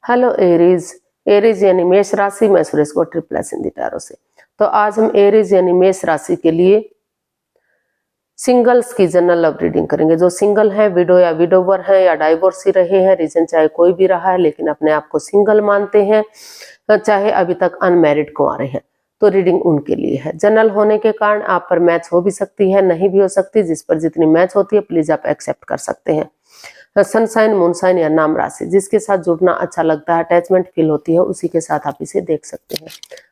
Hello Aries. Aries यानी मेष राशि। मैं सुरेश को ट्रिप्लस हिंदी टैरो से। तो आज हम एरीज यानी मेष राशि के लिए सिंगल्स की जनरल लव रीडिंग करेंगे। जो सिंगल है, विडो या विडोवर है या डाइवोर्सी रहे हैं, रीजन चाहे कोई भी रहा है लेकिन अपने आप को सिंगल मानते हैं, चाहे अभी तक अनमैरिड कुंवारे हैं, तो रीडिंग उनके लिए है। जनरल होने के कारण आप पर मैच हो भी सकती है, नहीं भी हो सकती। जिस पर जितनी मैच होती है प्लीज आप एक्सेप्ट कर सकते हैं। सनसाइन, मूनसाइन या नाम राशि, जिसके साथ जुड़ना अच्छा लगता है, अटैचमेंट फील होती है, उसी के साथ आप इसे देख सकते हैं।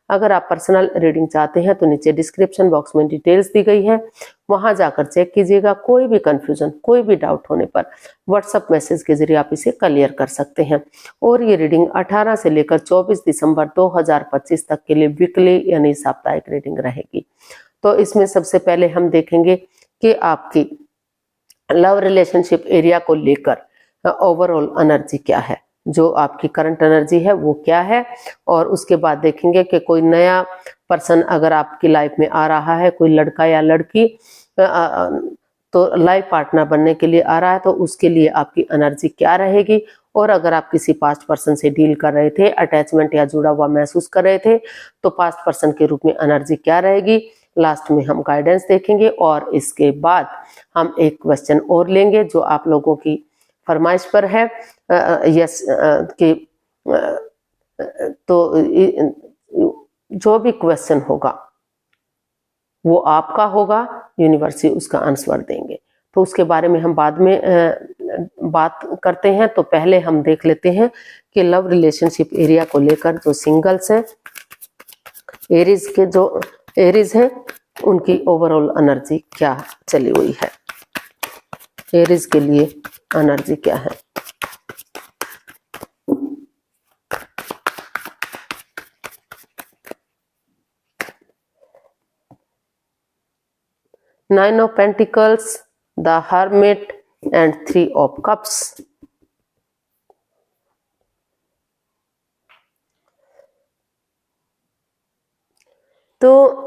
अगर आप पर्सनल रीडिंग चाहते हैं तो नीचे डिस्क्रिप्शन बॉक्स में डिटेल्स दी गई है, वहां जाकर चेक कीजिएगा। कोई भी कंफ्यूजन, कोई भी डाउट होने पर व्हाट्सएप मैसेज के जरिए आप इसे क्लियर कर सकते हैं। और ये रीडिंग 18 से लेकर 24 दिसंबर 2025 तक के लिए वीकली यानी साप्ताहिक रीडिंग रहेगी। तो इसमें सबसे पहले हम देखेंगे कि आपकी लव रिलेशनशिप एरिया को लेकर ओवरऑल एनर्जी क्या है, जो आपकी करंट एनर्जी है वो क्या है। और उसके बाद देखेंगे कि कोई नया पर्सन अगर आपकी लाइफ में आ रहा है, कोई लड़का या लड़की तो लाइफ पार्टनर बनने के लिए आ रहा है, तो उसके लिए आपकी एनर्जी क्या रहेगी। और अगर आप किसी पास्ट पर्सन से डील कर रहे थे, अटैचमेंट या जुड़ा हुआ महसूस कर रहे थे, तो पास्ट पर्सन के रूप में एनर्जी क्या रहेगी। लास्ट में हम गाइडेंस देखेंगे और इसके बाद हम एक क्वेश्चन और लेंगे जो आप लोगों की फरमाइश पर है। यस कि तो जो भी क्वेश्चन होगा वो आपका होगा, यूनिवर्स ही उसका आंसर देंगे। तो उसके बारे में हम बाद में बात करते हैं। तो पहले हम देख लेते हैं कि लव रिलेशनशिप एरिया को लेकर जो सिंगल्स है, एरीज के जो एरीज है, उनकी ओवरऑल एनर्जी क्या चली हुई है, एरीज के लिए एनर्जी क्या है। Nine of pentacles, the hermit and 3 of cups. तो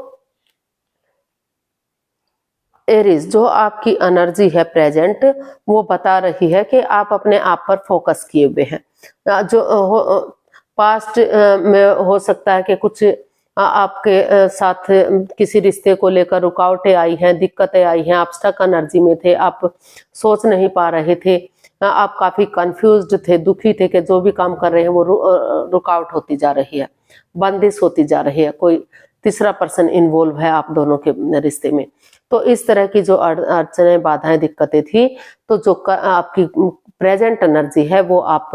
एरीज जो आपकी एनर्जी है प्रेजेंट, वो बता रही है कि आप अपने आप पर फोकस किए हुए हैं। जो पास्ट में हो सकता है कि कुछ आपके साथ किसी रिश्ते को लेकर रुकावटें आई हैं, दिक्कतें आई हैं, आप स्टक एनर्जी में थे, आप सोच नहीं पा रहे थे, आप काफी कंफ्यूज्ड थे, दुखी थे कि जो भी काम कर रहे हैं वो रुकावट होती जा रही है, बंदिश होती जा रही है, कोई तीसरा पर्सन इन्वॉल्व है आप दोनों के रिश्ते में। तो इस तरह की जो अड़चनें, बाधाएं, दिक्कतें थी, तो जो आपकी प्रेजेंट एनर्जी है वो आप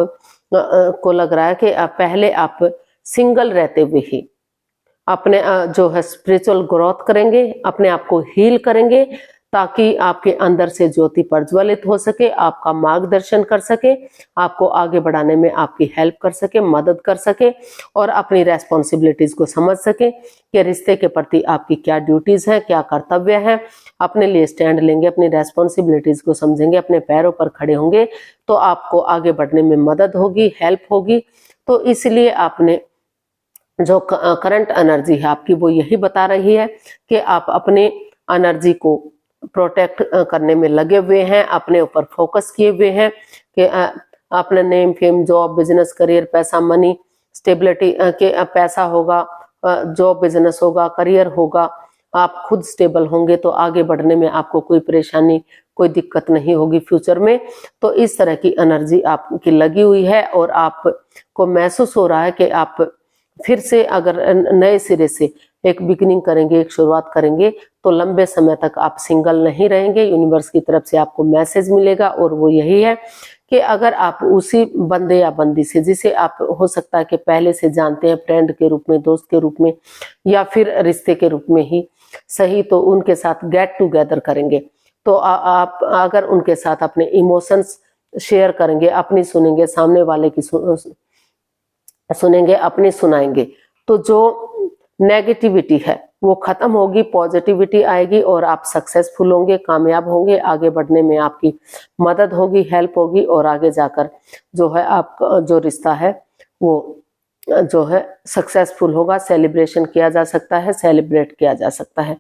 को लग रहा है कि पहले आप सिंगल रहते हुए ही अपने जो है स्पिरिचुअल ग्रोथ करेंगे, अपने आप को हील करेंगे, ताकि आपके अंदर से ज्योति प्रज्वलित हो सके, आपका मार्गदर्शन कर सके, आपको आगे बढ़ाने में आपकी हेल्प कर सके, मदद कर सके, और अपनी रेस्पॉन्सिबिलिटीज को समझ सके कि रिश्ते के प्रति आपकी क्या ड्यूटीज है, क्या कर्तव्य है। अपने लिए स्टैंड लेंगे, अपनी रेस्पॉन्सिबिलिटीज को समझेंगे, अपने पैरों पर खड़े होंगे, तो आपको आगे बढ़ने में मदद होगी, हेल्प होगी। तो इसलिए आपने जो करंट एनर्जी है आपकी वो यही बता रही है कि आप अपने एनर्जी को प्रोटेक्ट करने में लगे हुए हैं, अपने ऊपर फोकस किए हुए हैं कि अपने name, fame, job, business, career, पैसा, मनी, स्टेबिलिटी के पैसा होगा, जॉब, बिजनेस होगा, करियर होगा, आप खुद स्टेबल होंगे तो आगे बढ़ने में आपको कोई परेशानी, कोई दिक्कत नहीं होगी फ्यूचर में। तो इस तरह की एनर्जी आपकी लगी हुई है और आपको महसूस हो रहा है कि आप फिर से अगर नए सिरे से एक बिगिनिंग करेंगे, एक शुरुआत करेंगे, तो लंबे समय तक आप सिंगल नहीं रहेंगे। यूनिवर्स की तरफ से आपको मैसेज मिलेगा और वो यही है कि अगर आप उसी बंदे या बंदी से, जिसे आप हो सकता है कि पहले से जानते हैं, फ्रेंड के रूप में, दोस्त के रूप में, या फिर रिश्ते के रूप में ही सही, तो उनके साथ गेट टुगेदर करेंगे। तो आप अगर उनके साथ अपने इमोशंस शेयर करेंगे, अपनी सुनेंगे, सामने वाले की सुनेंगे, अपनी सुनाएंगे, तो जो नेगेटिविटी है वो खत्म होगी, पॉजिटिविटी आएगी और आप सक्सेसफुल होंगे, कामयाब होंगे, आगे बढ़ने में आपकी मदद होगी, हेल्प होगी, और आगे जाकर जो है आपका जो रिश्ता है वो जो है सक्सेसफुल होगा, सेलिब्रेशन किया जा सकता है, सेलिब्रेट किया जा सकता है।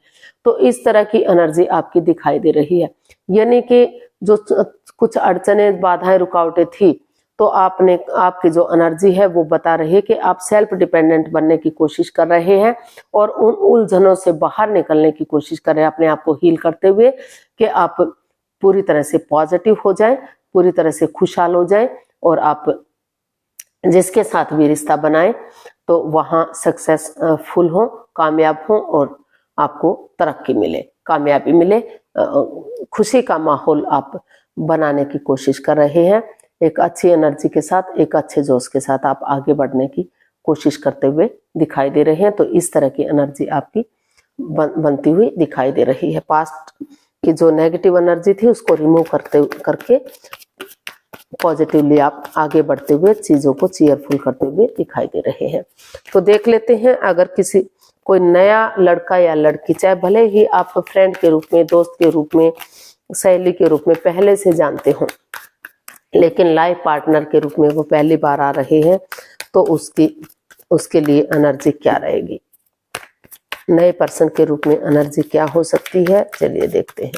तो इस तरह की एनर्जी आपकी दिखाई दे रही है, यानी कि जो कुछ अड़चने, बाधाएं, रुकावटें थी, तो आपकी जो एनर्जी है वो बता रही है कि आप सेल्फ डिपेंडेंट बनने की कोशिश कर रहे हैं और उन उलझनों से बाहर निकलने की कोशिश कर रहे हैं, अपने आप को हील करते हुए कि आप पूरी तरह से पॉजिटिव हो जाएं, पूरी तरह से खुशहाल हो जाएं और आप जिसके साथ भी रिश्ता बनाएं तो वहां सक्सेसफुल हो, कामयाब हो और आपको तरक्की मिले, कामयाबी मिले, खुशी का माहौल आप बनाने की कोशिश कर रहे हैं। एक अच्छी एनर्जी के साथ, एक अच्छे जोश के साथ आप आगे बढ़ने की कोशिश करते हुए दिखाई दे रहे हैं। तो इस तरह की एनर्जी आपकी बनती हुई दिखाई दे रही है। पास्ट की जो नेगेटिव एनर्जी थी उसको रिमूव करके पॉजिटिवली आप आगे बढ़ते हुए चीजों को चीयरफुल करते हुए दिखाई दे रहे हैं। तो देख लेते हैं, अगर कोई नया लड़का या लड़की, चाहे भले ही आप फ्रेंड के रूप में, दोस्त के रूप में, सहेली के रूप में पहले से जानते हो, लेकिन लाइफ पार्टनर के रूप में वो पहली बार आ रहे हैं, तो उसके लिए एनर्जी क्या रहेगी, नए पर्सन के रूप में एनर्जी क्या हो सकती है, चलिए देखते हैं।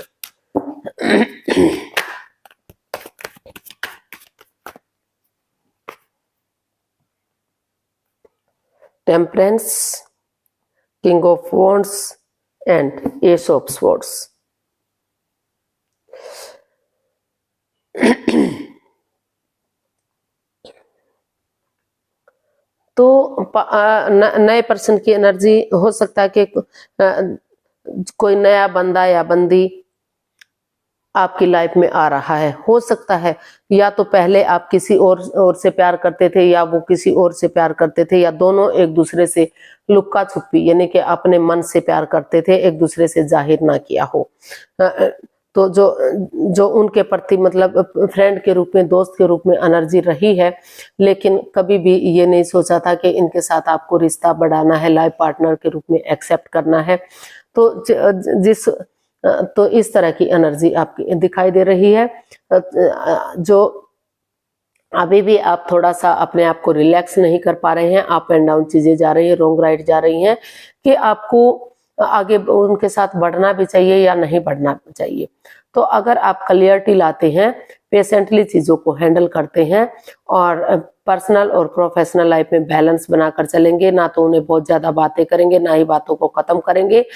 Temperance, king of wands and S of swords. तो नए पर्सन की एनर्जी हो सकता है कि कोई नया बंदा या बंदी आपकी लाइफ में आ रहा है। हो सकता है या तो पहले आप किसी और से प्यार करते थे या वो किसी और से प्यार करते थे, या दोनों एक दूसरे से लुक्का छुपी यानी कि अपने मन से प्यार करते थे, एक दूसरे से जाहिर ना किया हो। तो जो उनके प्रति मतलब फ्रेंड के रूप में, दोस्त के रूप में एनर्जी रही है, लेकिन कभी भी ये नहीं सोचा था कि इनके साथ आपको रिश्ता बढ़ाना है, लाइफ पार्टनर के रूप में एक्सेप्ट करना है। तो इस तरह की एनर्जी आपकी दिखाई दे रही है। जो अभी भी आप थोड़ा सा अपने आप को रिलैक्स नहीं कर पा रहे हैं, अप एंड डाउन चीजें जा रही है, रॉन्ग राइट जा रही हैं, कि आपको आगे उनके साथ बढ़ना भी चाहिए या नहीं बढ़ना चाहिए। तो अगर आप क्लियरिटी लाते हैं, पेशेंटली चीजों को हैंडल करते हैं और पर्सनल और प्रोफेशनल लाइफ में बैलेंस बनाकर चलेंगे, ना तो उन्हें बहुत ज्यादा बातें करेंगे, ना ही बातों को खत्म करेंगे,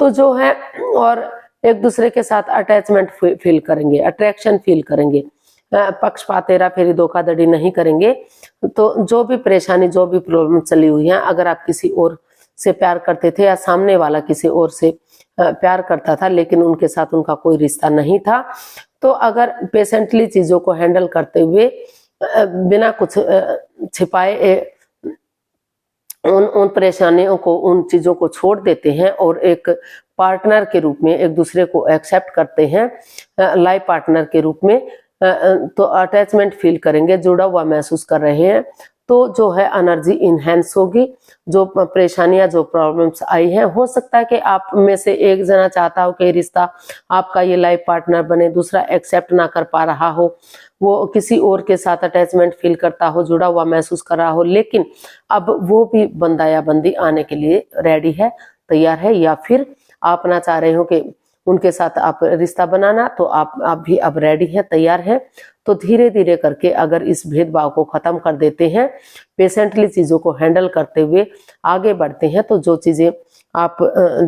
तो जो है और एक दूसरे के साथ अटैचमेंट फील करेंगे, अट्रैक्शन फील करेंगे, पक्षपात, हेरा फेरी, धोखाधड़ी नहीं करेंगे। तो जो भी परेशानी, जो भी प्रॉब्लम चली हुई है, अगर आप किसी और से प्यार करते थे या सामने वाला किसी और से प्यार करता था लेकिन उनके साथ उनका कोई रिश्ता नहीं था, तो अगर पेशेंटली चीजों को हैंडल करते हुए बिना कुछ छिपाए उन परेशानियों को, उन चीजों को छोड़ देते हैं और एक पार्टनर के रूप में एक दूसरे को एक्सेप्ट करते हैं, लाइफ पार्टनर के रूप में, तो अटैचमेंट फील करेंगे, जुड़ा हुआ महसूस कर रहे हैं, तो जो है एनर्जी इनहेंस होगी। जो परेशानियां, जो प्रॉब्लम्स आई हैं, हो सकता है कि आप में से एक जना चाहता हो कि रिश्ता आपका ये लाइफ पार्टनर बने, दूसरा एक्सेप्ट ना कर पा रहा हो, वो किसी और के साथ अटैचमेंट फील करता हो, जुड़ा हुआ महसूस कर रहा हो, लेकिन अब वो भी बंदा या बंदी आने के लिए रेडी है, तैयार है, या फिर आप ना चाह रहे हो कि उनके साथ आप रिश्ता बनाना, तो आप भी अब रेडी है, तैयार है। तो धीरे धीरे करके अगर इस भेदभाव को खत्म कर देते हैं, पेशेंटली चीजों को हैंडल करते हुए आगे बढ़ते हैं, तो जो चीजें आप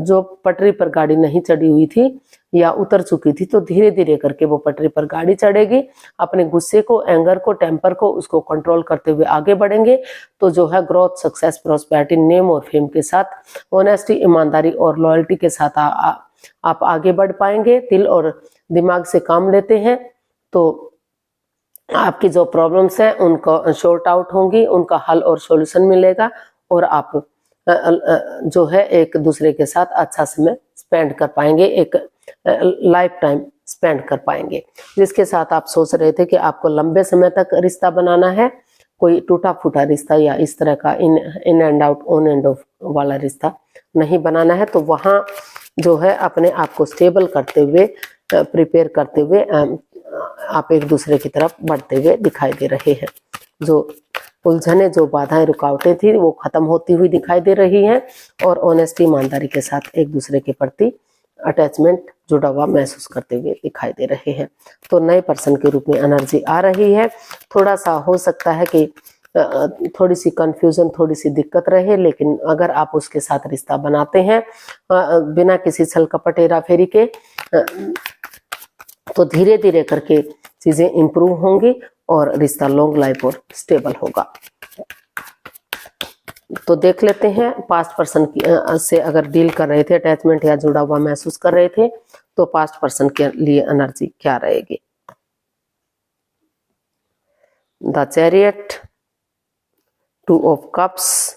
जो पटरी पर गाड़ी नहीं चढ़ी हुई थी या उतर चुकी थी, तो धीरे धीरे करके वो पटरी पर गाड़ी चढ़ेगी। अपने गुस्से को, एंगर को, टेम्पर को, उसको कंट्रोल करते हुए आगे बढ़ेंगे, तो जो है ग्रोथ, सक्सेस, प्रॉस्पेरिटी, नेम और फेम के साथ, ऑनेस्टी, ईमानदारी और लॉयल्टी के साथ आप आगे बढ़ पाएंगे। दिल और दिमाग से काम लेते हैं तो आपकी जो प्रॉब्लम्स हैं उनको शॉर्ट आउट होंगी, उनका हल और सॉल्यूशन मिलेगा, और आप जो है एक दूसरे के साथ अच्छा समय स्पेंड कर पाएंगे, एक लाइफ टाइम स्पेंड कर पाएंगे। जिसके साथ आप सोच रहे थे कि आपको लंबे समय तक रिश्ता बनाना है, कोई टूटा फूटा रिश्ता या इस तरह का in and out, on end of वाला रिश्ता नहीं बनाना है, तो वहाँ जो है अपने आप को स्टेबल करते हुए, प्रिपेयर करते हुए आप एक दूसरे की तरफ बढ़ते हुए दिखाई दे रहे हैं। जो उलझने, जो बाधाएं, रुकावटें थी, वो खत्म होती हुई दिखाई दे रही हैं, और ऑनेस्टी, ईमानदारी के साथ एक दूसरे के प्रति अटैचमेंट जुड़ा हुआ महसूस करते हुए दिखाई दे रहे हैं। तो नए पर्सन के रूप में एनर्जी आ रही है। थोड़ा सा हो सकता है कि थोड़ी सी कंफ्यूजन, थोड़ी सी दिक्कत रहे, लेकिन अगर आप उसके साथ रिश्ता बनाते हैं बिना किसी छल कपट हेरा फेरी के, तो धीरे धीरे करके चीजें इंप्रूव होंगी और रिश्ता लॉन्ग लाइफ और स्टेबल होगा। तो देख लेते हैं पास्ट पर्सन से अगर डील कर रहे थे, अटैचमेंट या जुड़ा हुआ महसूस कर रहे थे, तो पास्ट पर्सन के लिए एनर्जी क्या रहेगी। The chariot, 2 of cups,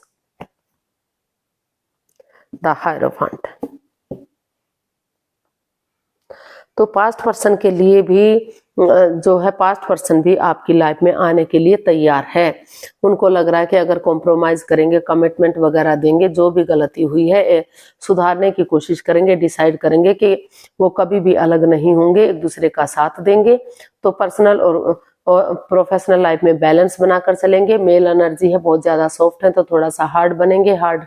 the hierophant. तो पास्ट पर्सन के लिए भी जो है, पास्ट पर्सन भी आपकी लाइफ में आने के लिए तैयार है। उनको लग रहा है कि अगर कॉम्प्रोमाइज करेंगे, कमिटमेंट वगैरह देंगे, जो भी गलती हुई है सुधारने की कोशिश करेंगे, डिसाइड करेंगे कि वो कभी भी अलग नहीं होंगे, एक दूसरे का साथ देंगे, तो पर्सनल और प्रोफेशनल लाइफ में बैलेंस बनाकर चलेंगे। मेल एनर्जी है, बहुत ज्यादा सॉफ्ट है तो थोड़ा सा हार्ड बनेंगे, हार्ड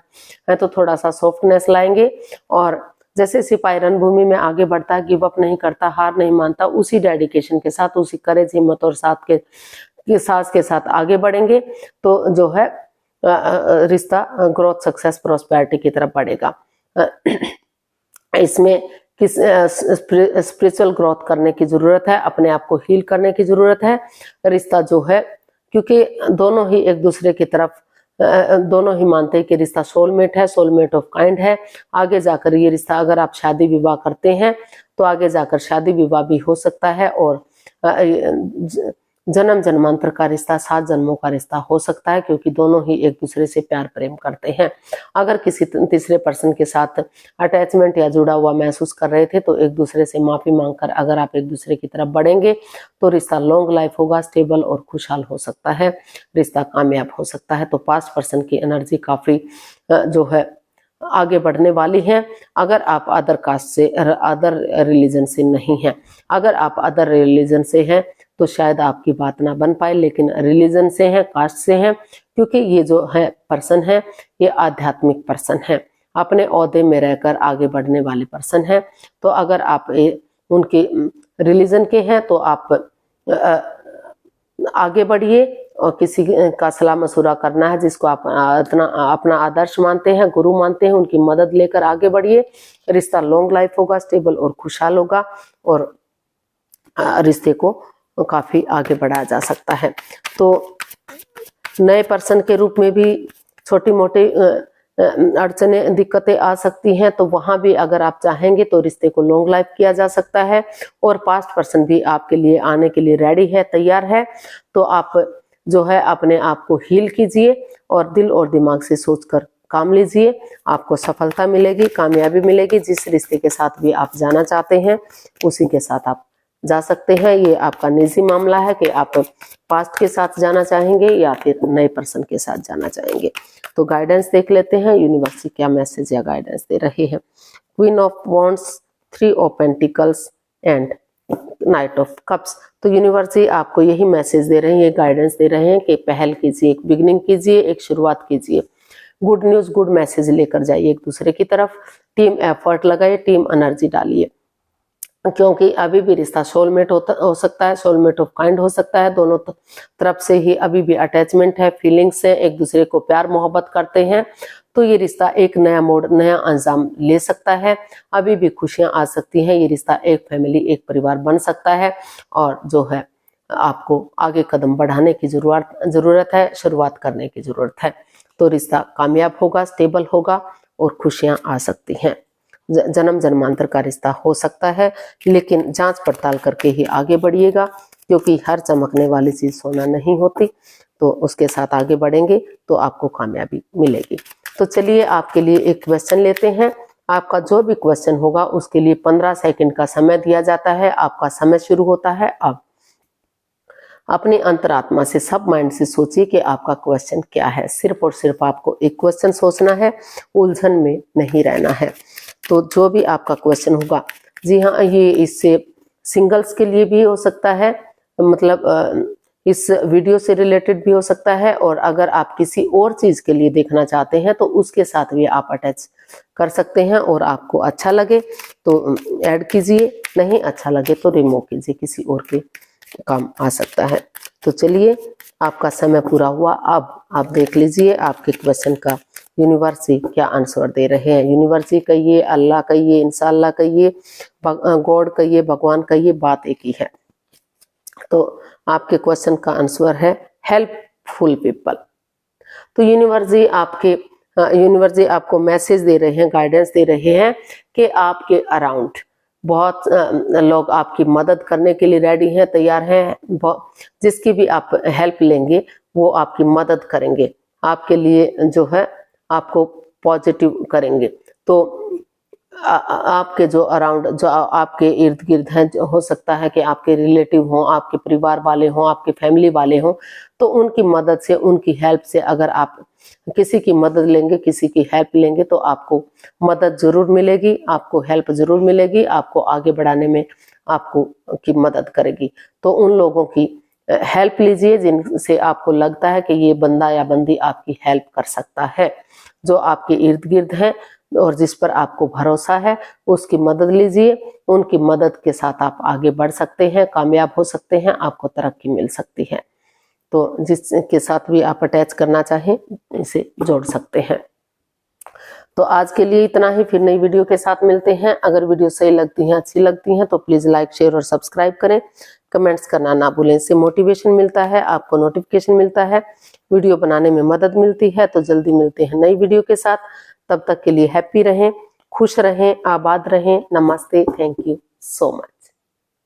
है तो थोड़ा सा सॉफ्टनेस लाएंगे। और जैसे सिपाही रणभूमि में आगे बढ़ता है, गिव अप नहीं करता, हार नहीं मानता, उसी डेडिकेशन के साथ, उसी करेज, हिम्मत और साथ के साथ आगे बढ़ेंगे, तो जो है रिश्ता ग्रोथ, सक्सेस, प्रोस्पेरिटी की तरफ बढ़ेगा। इसमें किस स्पिरिचुअल ग्रोथ करने की जरूरत है, अपने आप को हील करने की जरूरत है। रिश्ता जो है, क्योंकि दोनों ही एक दूसरे की तरफ, दोनों ही मानते हैं कि रिश्ता सोलमेट है, सोलमेट ऑफ काइंड है। आगे जाकर ये रिश्ता, अगर आप शादी विवाह करते हैं तो आगे जाकर शादी विवाह भी हो सकता है, और जन्म जन्मांतर का रिश्ता, 7 जन्मों का रिश्ता हो सकता है, क्योंकि दोनों ही एक दूसरे से प्यार प्रेम करते हैं। अगर किसी तीसरे पर्सन के साथ अटैचमेंट या जुड़ा हुआ महसूस कर रहे थे, तो एक दूसरे से माफी मांगकर अगर आप एक दूसरे की तरफ बढ़ेंगे तो रिश्ता लॉन्ग लाइफ होगा, स्टेबल और खुशहाल हो सकता है, रिश्ता कामयाब हो सकता है। तो पास्ट पर्सन की एनर्जी काफी जो है आगे बढ़ने वाली है। अगर आप अदर कास्ट से, अदर रिलीजन से नहीं हैं, अगर आप अदर रिलीजन से हैं तो शायद आपकी बात ना बन पाए, लेकिन रिलीजन से हैं, कास्ट से हैं, क्योंकि ये जो है पर्सन है, ये आध्यात्मिक पर्सन है, अपने ओहदे में रहकर आगे बढ़ने वाले पर्सन है। तो अगर आप उनके रिलीजन के हैं तो आप आगे बढ़िए, और किसी का सलाह मशुरा करना है जिसको आप अपना आदर्श मानते हैं, गुरु मानते हैं, उनकी मदद लेकर आगे बढ़िए। रिश्ता लॉन्ग लाइफ होगा, स्टेबल और खुशहाल होगा, और रिश्ते को काफी आगे बढ़ाया जा सकता है। तो नए पर्सन के रूप में भी छोटी मोटी अड़चने, दिक्कतें आ सकती हैं, तो वहां भी अगर आप चाहेंगे तो रिश्ते को लॉन्ग लाइफ किया जा सकता है। और पास्ट पर्सन भी आपके लिए आने के लिए रेडी है, तैयार है। तो आप जो है अपने आप को हील कीजिए और दिल और दिमाग से सोचकर काम लीजिए, आपको सफलता मिलेगी, कामयाबी मिलेगी। जिस रिश्ते के साथ भी आप जाना चाहते हैं उसी के साथ आप जा सकते हैं। ये आपका निजी मामला है कि आप पास्ट के साथ जाना चाहेंगे या फिर नए पर्सन के साथ जाना चाहेंगे। तो गाइडेंस देख लेते हैं, यूनिवर्स क्या मैसेज या गाइडेंस दे रहे हैं। Queen of wands, 3 of pentacles and night of cups. तो यूनिवर्स जी आपको यही मैसेज दे रहे हैं, ये गाइडेंस दे रहे हैं कि पहल कीजिए, एक बिगिनिंग कीजिए, एक शुरुआत कीजिए, गुड न्यूज, गुड मैसेज लेकर जाइए एक दूसरे की तरफ, टीम एफर्ट लगाइए, टीम एनर्जी डालिए, क्योंकि अभी भी रिश्ता सोलमेट हो सकता है, सोलमेट ऑफ काइंड हो सकता है। दोनों तरफ से ही अभी भी अटैचमेंट है, फीलिंग्स है, एक दूसरे को प्यार मोहब्बत करते हैं। तो ये रिश्ता एक नया मोड़, नया अंजाम ले सकता है, अभी भी खुशियां आ सकती हैं। ये रिश्ता एक फैमिली, एक परिवार बन सकता है, और जो है आपको आगे कदम बढ़ाने की जरूरत है, शुरुआत करने की जरूरत है। तो रिश्ता कामयाब होगा, स्टेबल होगा और खुशियां आ सकती हैं। जन्म जन्मांतर का रिश्ता हो सकता है, लेकिन जांच पड़ताल करके ही आगे बढ़िएगा, क्योंकि हर चमकने वाली चीज सोना नहीं होती। तो उसके साथ आगे बढ़ेंगे तो आपको कामयाबी मिलेगी। तो चलिए आपके लिए एक क्वेश्चन लेते हैं। आपका जो भी क्वेश्चन होगा उसके लिए 15 सेकंड का समय दिया जाता है। आपका समय शुरू होता है अब। अपनी अंतरात्मा से, सब माइंड से सोचिए कि आपका क्वेश्चन क्या है। सिर्फ और सिर्फ आपको एक क्वेश्चन सोचना है, उलझन में नहीं रहना है। तो जो भी आपका क्वेश्चन होगा, जी हाँ, ये इससे सिंगल्स के लिए भी हो सकता है, मतलब इस वीडियो से रिलेटेड भी हो सकता है, और अगर आप किसी और चीज के लिए देखना चाहते हैं तो उसके साथ भी आप अटैच कर सकते हैं, और आपको अच्छा लगे तो ऐड कीजिए, नहीं अच्छा लगे तो रिमूव कीजिए, किसी और के काम आ सकता है। तो चलिए, आपका समय पूरा हुआ। अब आप देख लीजिए आपके क्वेश्चन का यूनिवर्सिटी क्या आंसर दे रहे हैं। यूनिवर्सिटी कहिए, अल्लाह कहिए, इंशाल्लाह कहिए, गॉड कहिए, भगवान कहिए, बात एक ही है। तो आपके क्वेश्चन का आंसर है हेल्पफुल पीपल। तो यूनिवर्सिटी आपको मैसेज दे रहे हैं, गाइडेंस दे रहे हैं कि आपके अराउंड बहुत लोग आपकी मदद करने के लिए रेडी हैं, तैयार हैं। जिसकी भी आप हेल्प लेंगे वो आपकी मदद करेंगे, आपके लिए जो है आपको पॉजिटिव करेंगे। तो आपके जो अराउंड, जो आपके इर्द गिर्द हैं, जो हो सकता है कि आपके रिलेटिव हों, आपके परिवार वाले हों, आपके फैमिली वाले हों, तो उनकी मदद से, उनकी हेल्प से, अगर आप किसी की मदद लेंगे, किसी की हेल्प लेंगे तो आपको मदद जरूर मिलेगी, आपको हेल्प जरूर मिलेगी, आपको आगे बढ़ाने में आपको की मदद करेगी। तो उन लोगों की हेल्प लीजिए जिनसे आपको लगता है कि ये बंदा या बंदी आपकी हेल्प कर सकता है, जो आपके इर्द गिर्द है और जिस पर आपको भरोसा है, उसकी मदद लीजिए। उनकी मदद के साथ आप आगे बढ़ सकते हैं, कामयाब हो सकते हैं, आपको तरक्की मिल सकती है। तो जिसके साथ भी आप अटैच करना चाहें इसे जोड़ सकते हैं। तो आज के लिए इतना ही, फिर नई वीडियो के साथ मिलते हैं। अगर वीडियो सही लगती है, अच्छी लगती है तो प्लीज लाइक, शेयर और सब्सक्राइब करें। कमेंट्स करना ना भूलें, इससे मोटिवेशन मिलता है, आपको नोटिफिकेशन मिलता है, वीडियो बनाने में मदद मिलती है। तो जल्दी मिलते हैं नई वीडियो के साथ, तब तक के लिए हैप्पी रहें, खुश रहें, आबाद रहें। नमस्ते, थैंक यू सो मच।